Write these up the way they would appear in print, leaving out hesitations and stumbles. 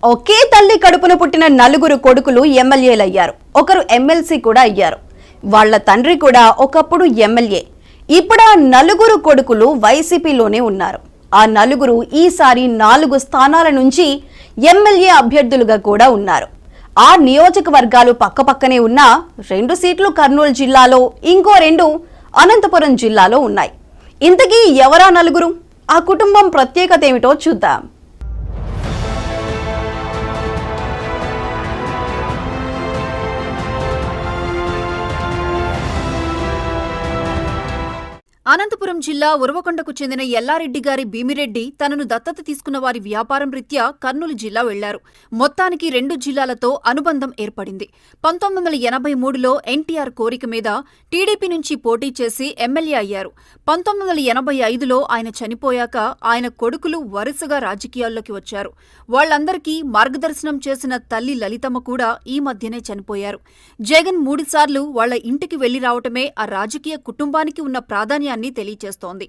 ఒకే తల్లి కడుపున పుట్టిన నలుగురు కొడుకులు ఎమ్మెల్యేలయ్యారు. ఒకరు ఎమ్మెల్సీ కూడా అయ్యారు. వాళ్ల తండ్రి కూడా ఒకప్పుడు ఎమ్మెల్యే. ఇప్పుడు ఆ నలుగురు కొడుకులు వైసీపీలోనే ఉన్నారు. ఆ నలుగురు ఈసారి 4 స్థానాల నుంచి ఎమ్మెల్యే అభ్యర్థులుగా కూడా ఉన్నారు. ఆ నియోజకవర్గాలు పక్కపక్కనే ఉన్నా 2 సీట్లు కర్నూలు జిల్లాలో, ఇంకో 2 అనంతపురం జిల్లాలో ఉన్నాయి. ఇంతకీ ఎవరా నలుగురు? ఆ కుటుంబం ప్రత్యేకత ఏమిటో చూద్దాం. అనంతపురం జిల్లా ఉరవకొండకు చెందిన ఎల్లారెడ్డి గారి భీమిరెడ్డి తనను దత్తత తీసుకున్న వారి వ్యాపారం రీత్యా కర్నూలు జిల్లా వెళ్లారు. మొత్తానికి 2 జిల్లాలతో అనుబంధం ఏర్పడింది. 1983లో ఎన్టీఆర్ కోరిక మీద టీడీపీ నుంచి పోటీ చేసి ఎమ్మెల్యే అయ్యారు. 1985లో ఆయన చనిపోయాక ఆయన కొడుకులు వరుసగా రాజకీయాల్లోకి వచ్చారు. వాళ్లందరికీ మార్గదర్శనం చేసిన తల్లి లలితమ్మ కూడా ఈ మధ్యనే చనిపోయారు. జగన్ 3 సార్లు వాళ్ల ఇంటికి వెళ్లి రావటమే ఆ రాజకీయ కుటుంబానికి ఉన్న ప్రాధాన్యాన్ని తెలియచేస్తోంది.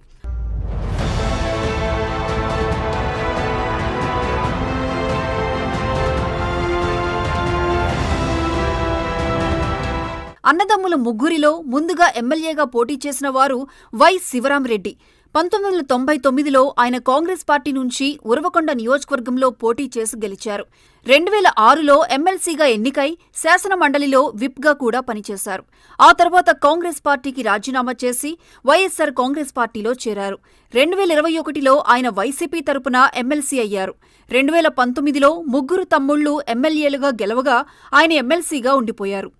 అన్నదమ్ముల ముగ్గురిలో ముందుగా ఎమ్మెల్యేగా పోటీ చేసిన వారు వై శివరాంరెడ్డి. 1999లో ఆయన కాంగ్రెస్ పార్టీ నుంచి ఉరవకొండ నియోజకవర్గంలో పోటీ చేసి గెలిచారు. 2006లో ఎమ్మెల్సీగా ఎన్నికై శాసన మండలిలో విప్గా కూడా పనిచేశారు. ఆ తర్వాత కాంగ్రెస్ పార్టీకి రాజీనామా చేసి వైఎస్సార్ కాంగ్రెస్ పార్టీలో చేరారు. 2021లో ఆయన వైసీపీ తరపున ఎమ్మెల్సీ అయ్యారు. 2019లో ముగ్గురు తమ్ముళ్లు ఎమ్మెల్యేలుగా గెలవగా ఆయన ఎమ్మెల్సీగా ఉండిపోయారు.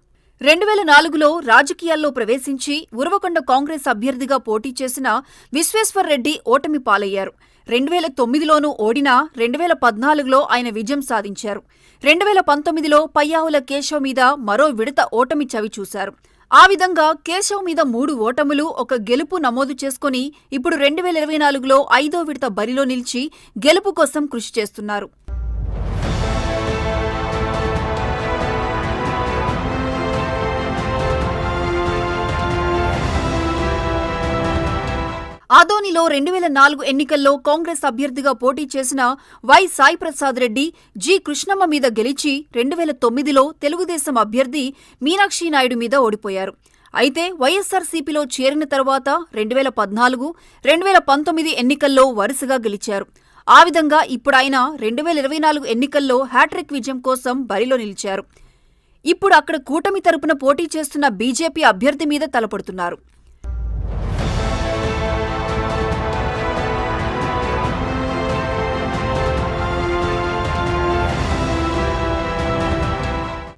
2004లో రాజకీయాల్లో ప్రవేశించి ఉరవకొండ కాంగ్రెస్ అభ్యర్థిగా పోటీ చేసిన విశ్వేశ్వర్రెడ్డి ఓటమి పాలయ్యారు. 2009లోనూ ఓడినా 2014లో ఆయన విజయం సాధించారు. 2019లో పయ్యావుల కేశవ్ మీద మరో విడత ఓటమి చవిచూశారు. ఆ విధంగా కేశవ్ మీద 3 ఓటములు, 1 గెలుపు నమోదు చేసుకుని ఇప్పుడు 2024లో 5వ విడత బరిలో నిలిచి గెలుపు కోసం కృషి చేస్తున్నారు. ఆదోనిలో 2004 ఎన్నికల్లో కాంగ్రెస్ అభ్యర్థిగా పోటీ చేసిన వై సాయిప్రసాద్ రెడ్డి జి కృష్ణమ్మ మీద గెలిచి 2009లో తెలుగుదేశం అభ్యర్థి మీనాక్షి నాయుడు మీద ఓడిపోయారు. అయితే వైఎస్సార్సీపీలో చేరిన తర్వాత 2014, 2019 ఎన్నికల్లో వరుసగా గెలిచారు. ఆ విధంగా ఇప్పుడాయన 2024 ఎన్నికల్లో హ్యాట్రిక్ విజయం కోసం బరిలో నిలిచారు. ఇప్పుడు అక్కడ కూటమి తరపున పోటీ చేస్తున్న బీజేపీ అభ్యర్థి మీద తలపడుతున్నారు.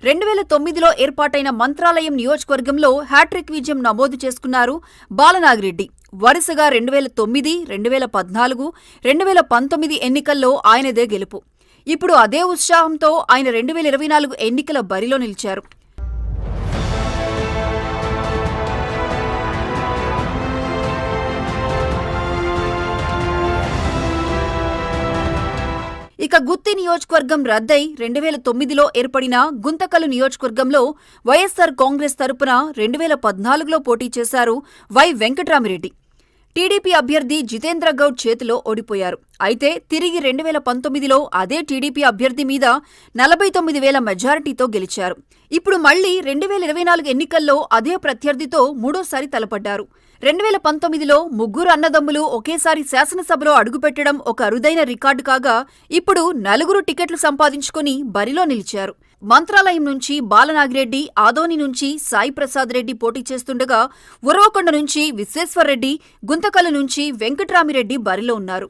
రెండు 2009లో ఏర్పాటైన మంత్రాలయం నియోజకవర్గంలో హ్యాట్రిక్ విజయం నమోదు చేసుకున్నారు బాలనాగిరెడ్డి. వరుసగా 2009, 2014, 2019 ఎన్నికల్లో ఆయనదే గెలుపు. ఇప్పుడు అదే ఉత్సాహంతో ఆయన 2024 ఎన్నికల బరిలో నిలిచారు. ఇక గుత్తి నియోజకవర్గం రద్దై 2009లో ఏర్పడిన గుంతకల్లు నియోజకవర్గంలో వైఎస్సార్ కాంగ్రెస్ తరపున 2014లో పోటీ చేశారు వై వెంకట్రామిరెడ్డి. టీడీపీ అభ్యర్థి జితేంద్ర గౌడ్ చేతిలో ఓడిపోయారు. అయితే తిరిగి 2019లో అదే టీడీపీ అభ్యర్థి మీద 49,000 మెజారిటీతో గెలిచారు. ఇప్పుడు మళ్లీ 2024 ఎన్నికల్లో అదే ప్రత్యర్థితో మూడోసారి తలపడ్డారు. 2019లో ముగ్గురు అన్నదమ్ములు ఒకేసారి శాసనసభలో అడుగుపెట్టడం ఒక అరుదైన రికార్డు కాగా, ఇప్పుడు 4 టికెట్లు సంపాదించుకుని బరిలో నిలిచారు. మంత్రాలయం నుంచి బాలనాగిరెడ్డి, ఆదోని నుంచి సాయిప్రసాద్ రెడ్డి పోటీ చేస్తుండగా ఉరవకొండ నుంచి విశ్వేశ్వర్రెడ్డి, గుంతకల్లు నుంచి వెంకట్రామిరెడ్డి బరిలో ఉన్నారు.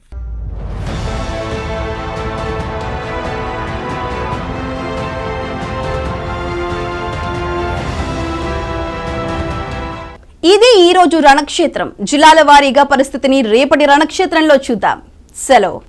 ఇది ఈ రోజు రణక్షేత్రం. జిల్లాల వారీగా పరిస్థితిని రేపటి రణక్షేత్రంలో చూద్దాం. సెలవు.